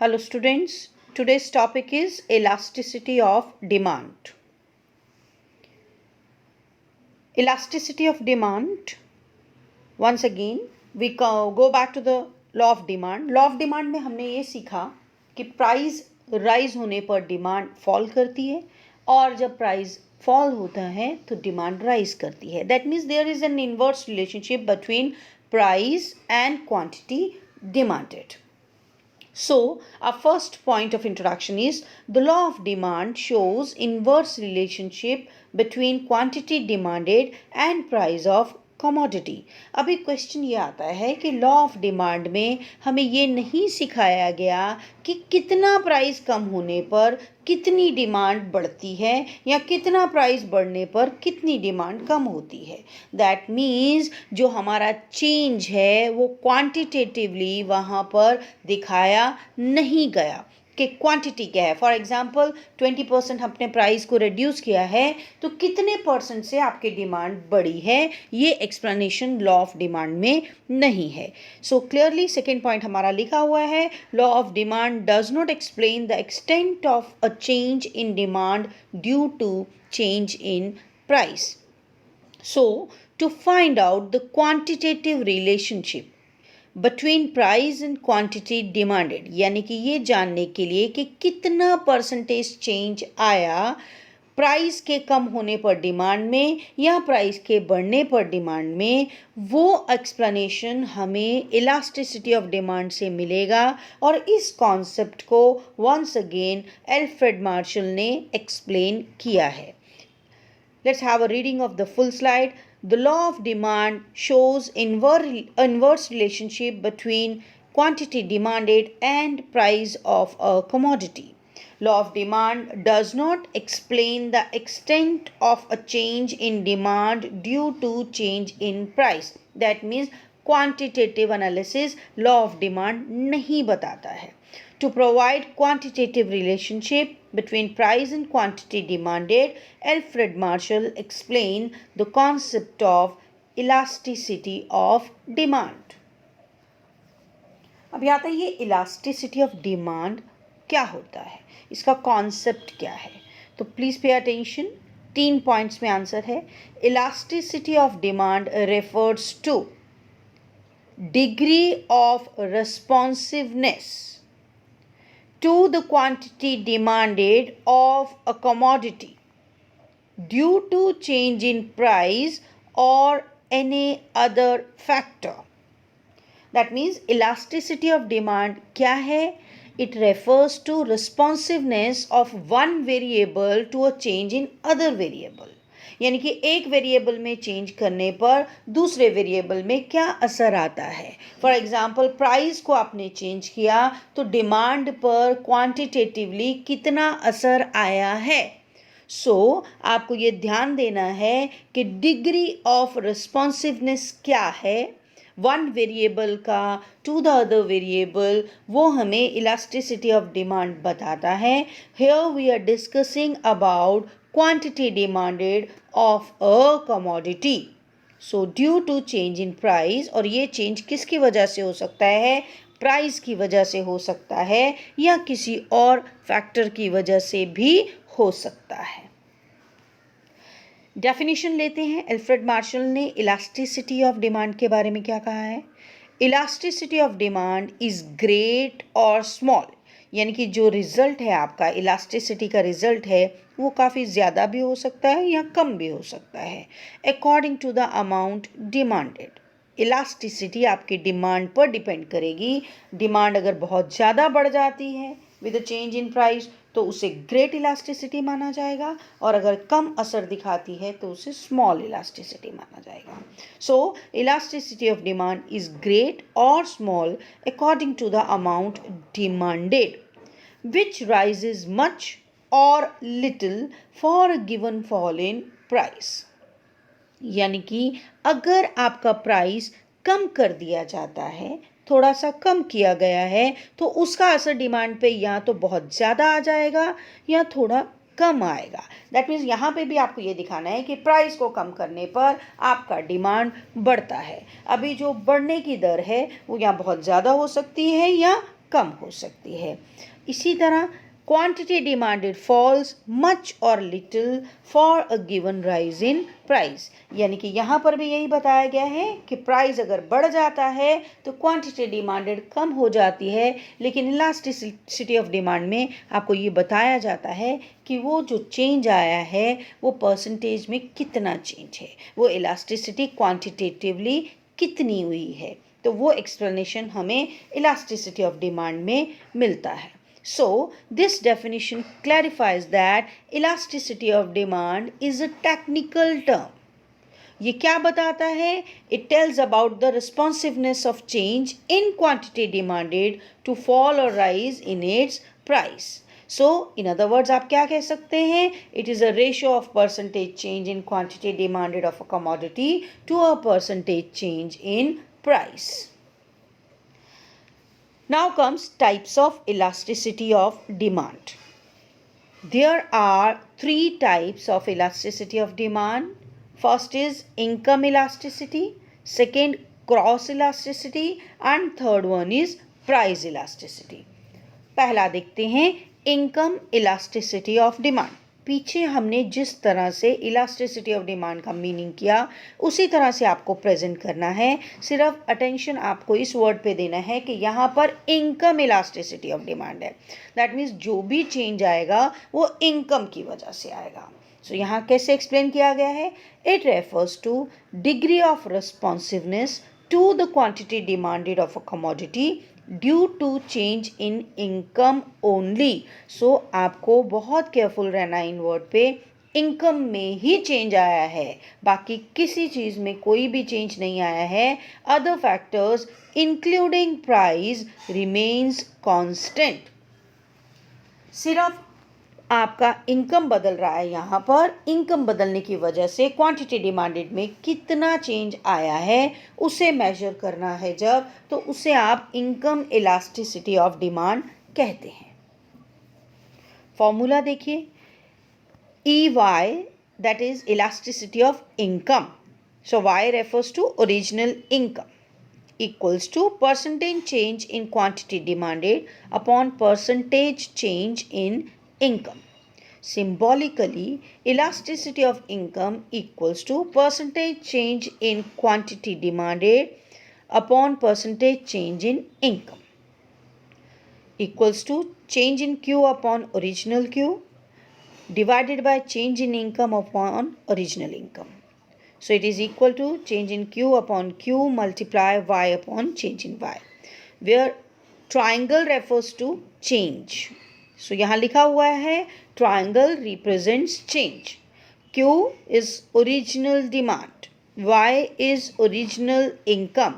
Hello students, today's topic is elasticity of demand. Elasticity of demand, once again we go back to the law of demand. Law of demand में हमने ये सीखा कि price rise होने पर demand fall करती है और जब प्राइस फॉल होता है तो डिमांड राइज करती है. That means there is an inverse relationship between price and quantity demanded. So, our first point of introduction is the law of demand shows inverse relationship between quantity demanded and price of commodity. अभी question ये आता है कि law of demand में हमें ये नहीं सिखाया गया कि कितना प्राइस कम होने पर कितनी डिमांड बढ़ती है या कितना प्राइस बढ़ने पर कितनी डिमांड कम होती है. दैट मीन्स जो हमारा चेंज है वो क्वांटिटेटिवली वहाँ पर दिखाया नहीं गया कि क्वांटिटी क्या है. फॉर एग्जांपल 20% हमने प्राइस को रिड्यूस किया है तो कितने परसेंट से आपकी डिमांड बढ़ी है, ये एक्सप्लेनेशन लॉ ऑफ डिमांड में नहीं है. सो क्लियरली सेकेंड पॉइंट हमारा लिखा हुआ है, law of demand does not explain the extent of a change in demand due to change in price. So to find out the quantitative relationship between price and quantity demanded, यानी कि ये जानने के लिए कि कितना परसेंटेज चेंज आया price के कम होने पर डिमांड में या प्राइस के बढ़ने पर डिमांड में, वो एक्सप्लेनेशन हमें इलास्टिसिटी ऑफ डिमांड से मिलेगा. और इस कॉन्सेप्ट को वंस अगेन एल्फ्रेड मार्शल ने एक्सप्लेन किया है. Let's have a reading of the full slide. The law of demand shows inverse relationship between quantity demanded and price of a commodity. Law of demand does not explain the extent of a change in demand due to change in price. That means quantitative analysis law of demand नहीं बताता है. To provide quantitative relationship between price and quantity demanded, Alfred Marshall explained the concept of elasticity of demand. अब आता है ये elasticity of demand क्या होता है, इसका कॉन्सेप्ट क्या है. तो प्लीज़ पे अटेंशन. 3 पॉइंट्स में आंसर है. Elasticity of demand refers to degree of responsiveness to the quantity demanded of a commodity due to change in price or any other factor. That means elasticity of demand क्या है? It refers to responsiveness of one variable to a change in other variable. यानी कि एक variable में change करने पर दूसरे variable में क्या असर आता है. फॉर एग्जांपल प्राइस को आपने चेंज किया तो डिमांड पर क्वांटिटेटिवली कितना असर आया है. सो आपको ये ध्यान देना है कि डिग्री ऑफ रिस्पॉन्सिवनेस क्या है वन वेरिएबल का टू द अदर वेरिएबल, वो हमें इलास्टिसिटी ऑफ डिमांड बताता है. Here we are discussing about quantity demanded of a commodity. So due to change in price, और ये चेंज किसकी वजह से हो सकता है? प्राइस की वजह से हो सकता है या किसी और फैक्टर की वजह से भी हो सकता है. डेफिनेशन लेते हैं. एल्फ्रेड मार्शल ने इलास्टिसिटी ऑफ डिमांड के बारे में क्या कहा है. Elasticity of demand is great or small, यानी कि जो रिजल्ट है आपका इलास्टिसिटी का रिजल्ट है वो काफ़ी ज़्यादा भी हो सकता है या कम भी हो सकता है according to the amount demanded. Elasticity आपकी डिमांड पर डिपेंड करेगी. डिमांड अगर बहुत ज़्यादा बढ़ जाती है with a change in price तो उसे ग्रेट इलास्टिसिटी माना जाएगा, और अगर कम असर दिखाती है तो उसे स्मॉल इलास्टिसिटी माना जाएगा. So elasticity of demand is great or small according to the amount demanded which rises much or little for a given fall in price. यानी कि अगर आपका प्राइस कम कर दिया जाता है, थोड़ा सा कम किया गया है, तो उसका असर डिमांड पे या तो बहुत ज़्यादा आ जाएगा या थोड़ा कम आएगा. दैट मीन्स यहाँ पे भी आपको ये दिखाना है कि प्राइस को कम करने पर आपका डिमांड बढ़ता है. अभी जो बढ़ने की दर है वो यहाँ बहुत ज़्यादा हो सकती है या कम हो सकती है। इसी तरह quantity demanded falls much or little for a given rise in price, यानी कि यहाँ पर भी यही बताया गया है कि प्राइस अगर बढ़ जाता है तो क्वांटिटी डिमांडेड कम हो जाती है, लेकिन इलास्टिसिटी ऑफ डिमांड में आपको ये बताया जाता है कि वो जो चेंज आया है वो परसेंटेज में कितना चेंज है, वो इलास्टिसिटी क्वांटिटेटिवली कितनी हुई है। तो वो एक्सप्लेनेशन हमें इलास्टिसिटी ऑफ डिमांड में मिलता है। So, this definition clarifies that elasticity of demand is a technical term. ये क्या बताता है? It tells about the responsiveness of change in quantity demanded to fall or rise in its price. So, in other words, आप क्या कह सकते हैं? It is a ratio of percentage change in quantity demanded of a commodity to a percentage change in price. Now comes types of elasticity of demand. There are three types of elasticity of demand. First is income elasticity, second cross elasticity, and third one is price elasticity. पहला देखते हैं income elasticity of demand. पीछे हमने जिस तरह से elasticity of demand का meaning किया उसी तरह से आपको प्रेजेंट करना है। सिर्फ अटेंशन आपको इस वर्ड पे देना है कि यहाँ पर इनकम इलास्टिसिटी ऑफ डिमांड है। दैट मीन्स जो भी चेंज आएगा वो इनकम की वजह से आएगा। सो यहाँ कैसे एक्सप्लेन किया गया है? It refers to degree of responsiveness to the quantity demanded of a commodity due to change in income only. So आपको बहुत केयरफुल रहना इन वर्ड पे, इनकम में ही चेंज आया है, बाकी किसी चीज़ में कोई भी चेंज नहीं आया है। Other factors including price remains constant. सिर्फ आपका इनकम बदल रहा है। यहाँ पर इनकम बदलने की वजह से क्वांटिटी डिमांडेड में कितना चेंज आया है उसे मेजर करना है जब, तो उसे आप इनकम इलास्टिसिटी ऑफ डिमांड कहते हैं। फॉर्मूला देखिए, EY that is elasticity of income. So Y refers to original income equals to percentage change in quantity demanded upon percentage change in income. Symbolically, elasticity of income equals to percentage change in quantity demanded upon percentage change in income equals to change in Q upon original Q divided by change in income upon original income. So it is equal to change in Q upon Q multiply Y upon change in Y, where triangle refers to change. So यहाँ लिखा हुआ है triangle represents change. Q is original demand, Y is original income.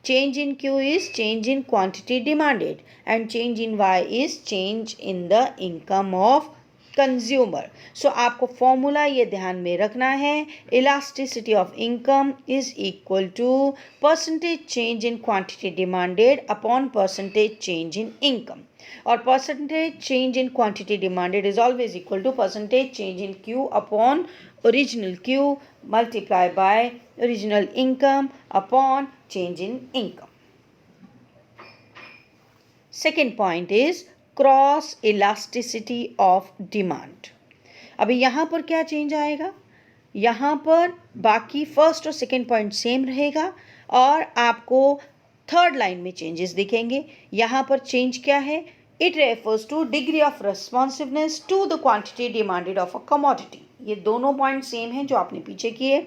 Change in Q is change in quantity demanded and change in Y is change in the income of consumer. So आपको formula ये ध्यान में रखना है, elasticity of income is equal to percentage change in quantity demanded upon percentage change in income, और percentage change in quantity demanded is always equal to percentage change in Q upon original Q multiply by original income upon change in income. Second point is cross elasticity of demand. अभी यहाँ पर क्या change आएगा? यहाँ पर बाकी first और second point same रहेगा और आपको थर्ड लाइन में चेंजेस दिखेंगे। यहाँ पर चेंज क्या है? It refers to degree of responsiveness to the quantity demanded of a commodity. ये दोनों पॉइंट सेम हैं जो आपने पीछे किए,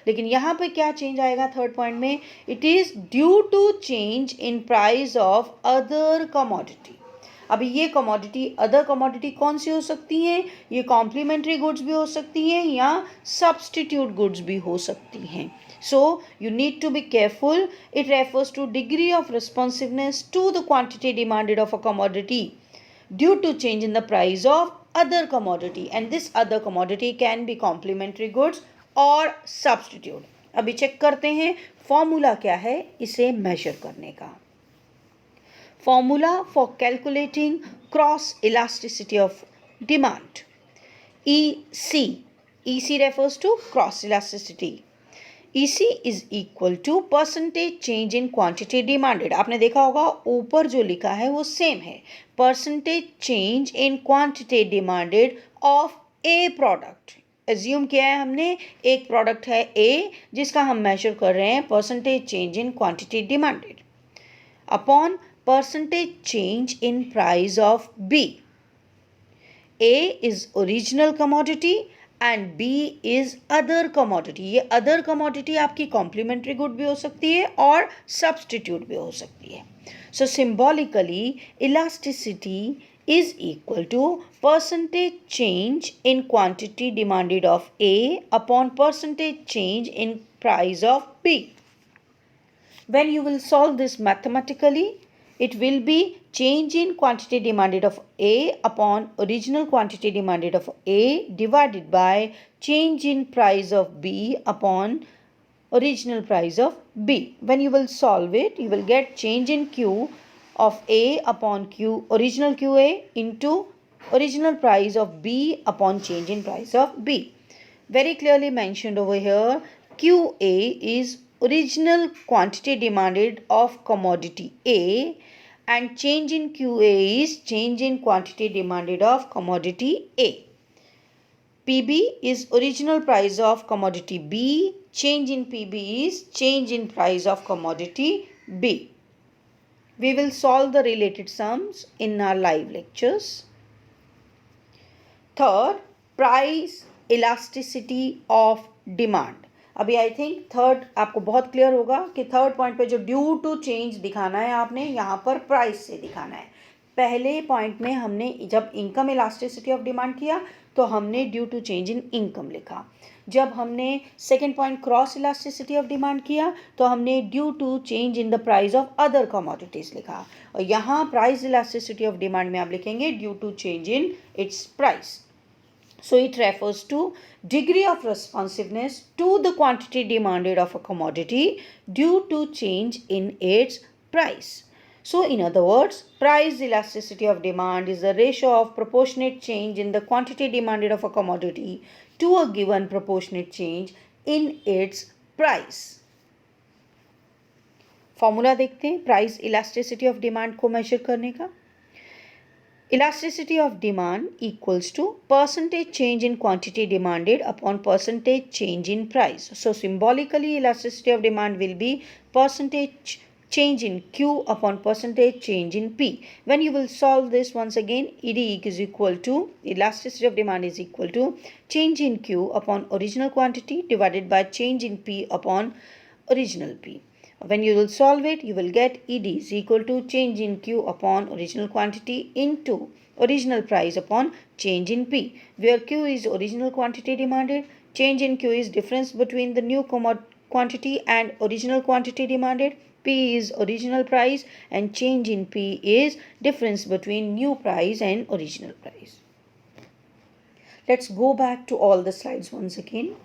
लेकिन यहाँ पे क्या चेंज आएगा थर्ड पॉइंट में? It is due to change in price of other commodity. अभी ये कमोडिटी, अदर कमोडिटी कौन सी हो सकती हैं? ये कॉम्प्लीमेंट्री गुड्स भी हो सकती हैं या सब्सटीट्यूट गुड्स भी हो सकती हैं। So you need to be careful. It refers to degree of responsiveness to the quantity demanded of a commodity due to change in the price of other commodity, and this other commodity can be complementary goods or substitute. अभी check करते हैं formula क्या है इसे measure करने का। Formula for calculating cross elasticity of demand, EC refers to cross elasticity. EC is equal to percentage change in quantity demanded. आपने देखा होगा ऊपर जो लिखा है वो सेम है, percentage change in quantity demanded of A product. Assume किया है हमने एक प्रोडक्ट है ए जिसका हम मेजर कर रहे हैं percentage change in quantity demanded upon percentage change in price of B. A is original commodity and B is other commodity. ये अदर कमोडिटी आपकी कॉम्प्लीमेंट्री गुड भी हो सकती है और सब्सटीट्यूट भी हो सकती है। So symbolically elasticity is equal to percentage change in quantity demanded of A upon percentage change in price of B. When you will solve this mathematically, it will be change in quantity demanded of A upon original quantity demanded of A divided by change in price of B upon original price of B. When you will solve it, you will get change in Q of A upon Q, original QA into original price of B upon change in price of B. Very clearly mentioned over here, QA is original quantity demanded of commodity A and change in QA is change in quantity demanded of commodity A. PB is original price of commodity B, change in PB is change in price of commodity B. We will solve the related sums in our live lectures. Third, price elasticity of demand. अभी I think third आपको बहुत clear होगा कि third point पे जो due to change दिखाना है आपने यहाँ पर प्राइस से दिखाना है। पहले पॉइंट में हमने जब इनकम इलास्टिसिटी ऑफ डिमांड किया तो हमने due to change in income लिखा। जब हमने second point cross elasticity of demand किया तो हमने due to change in the price of other commodities लिखा। और यहाँ प्राइस इलास्टिसिटी ऑफ डिमांड में आप लिखेंगे due to change in its price. So it refers to degree of responsiveness to the quantity demanded of a commodity due to change in its price. So in other words, price elasticity of demand is the ratio of proportionate change in the quantity demanded of a commodity to a given proportionate change in its price. Formula देखते हैं price elasticity of demand को major करने का। Elasticity of demand equals to percentage change in quantity demanded upon percentage change in price. So symbolically elasticity of demand will be percentage change in Q upon percentage change in P. When you will solve this once again, ED is equal to elasticity of demand is equal to change in Q upon original quantity divided by change in P upon original P. When you will solve it, you will get ED is equal to change in Q upon original quantity into original price upon change in P, where Q is original quantity demanded, change in Q is difference between the new quantity and original quantity demanded, P is original price, and change in P is difference between new price and original price. Let's go back to all the slides once again.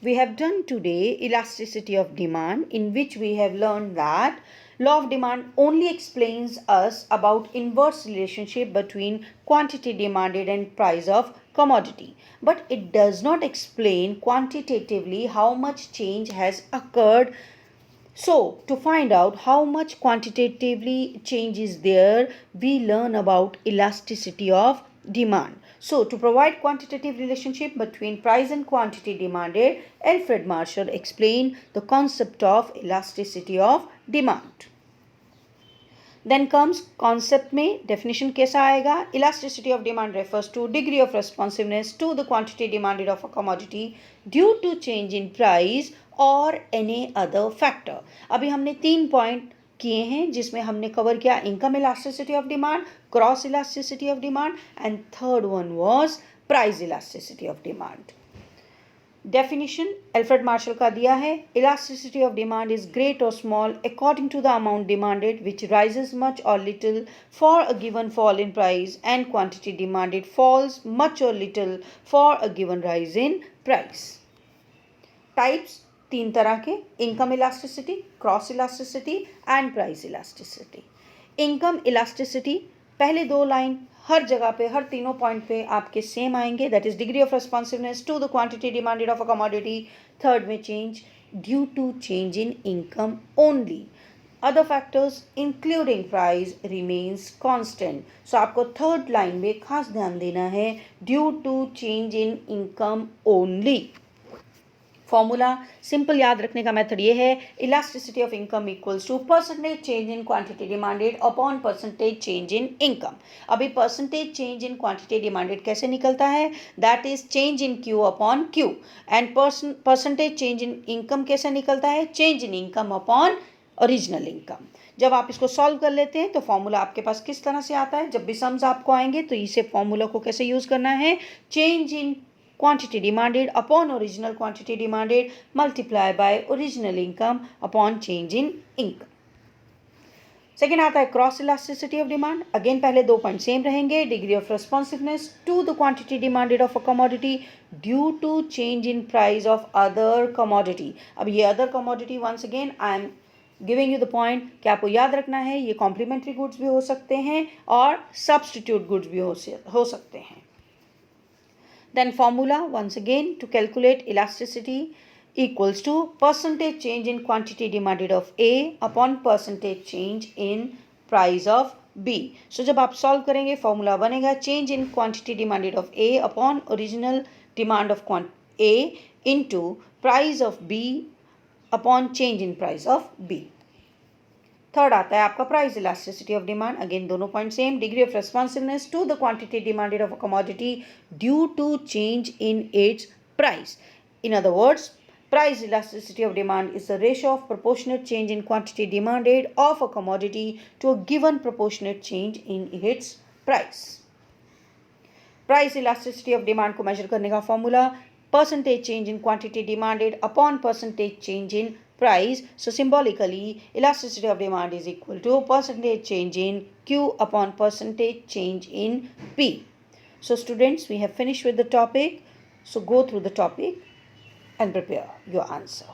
We have done today elasticity of demand, in which we have learned that law of demand only explains us about inverse relationship between quantity demanded and price of commodity, but it does not explain quantitatively how much change has occurred. So to find out how much quantitatively change is there, we learn about elasticity of demand. So to provide quantitative relationship between price and quantity demanded, Alfred Marshall explained the concept of elasticity of demand. Then comes concept में definition कैसा आएगा? Elasticity of demand refers to degree of responsiveness to the quantity demanded of a commodity due to change in price or any other factor. अभी हमने 3 point किए हैं जिसमें हमने cover किया income elasticity of demand, cross elasticity of demand and third one was price elasticity of demand. Definition Alfred Marshall का दिया है, elasticity of demand is great or small according to the amount demanded which rises much or little for a given fall in price and quantity demanded falls much or little for a given rise in price. Types 3 तरह के, income elasticity, cross elasticity and price elasticity. Income elasticity पहले 2 line हर जगह पे, हर तीनों point पे आपके same आएंगे, that is degree of responsiveness to the quantity demanded of a commodity. Third में change due to change in income only. Other factors including price remains constant. So आपको third line में खास ध्यान देना है, due to change in income only. Formula simple याद रखने का मेथड ये है, elasticity of income equals to percentage change in quantity demanded upon percentage change in income. अभी percentage change in quantity demanded कैसे निकलता है, that is change in Q upon Q. And percentage change in income कैसे निकलता है, change in income upon original income. जब आप इसको सॉल्व कर लेते हैं तो फॉर्मूला आपके पास किस तरह से आता है, जब भी सम्स आपको आएंगे तो इसे फॉर्मूला को कैसे यूज करना है, change in quantity demanded upon original quantity demanded multiply by original income upon change in income। Second आता है cross elasticity of demand. Again पहले दो पॉइंट सेम रहेंगे, degree of responsiveness to the quantity demanded of a commodity due to change in price of other commodity. अब ये other commodity once again I am giving you the point कि आपको याद रखना है, ये कॉम्प्लीमेंट्री गुड्स भी हो सकते हैं और सब्सटीट्यूट गुड्स भी हो सकते हैं। Then formula once again to calculate elasticity equals to percentage change in quantity demanded of A upon percentage change in price of B। So जब आप solve करेंगे formula बनेगा change in quantity demanded of A upon original demand of A into price of B upon change in price of B। Third आता है आपका price elasticity of demand. Again दोनों point same, degree of responsiveness to the quantity demanded of a commodity due to change in its price. In other words, price elasticity of demand is the ratio of proportionate change in quantity demanded of a commodity to a given proportionate change in its price। Price elasticity of demand को major करने का formula percentage change in quantity demanded upon percentage change in price। So symbolically, elasticity of demand is equal to percentage change in Q upon percentage change in P। So students, we have finished with the topic. So go through the topic and prepare your answer.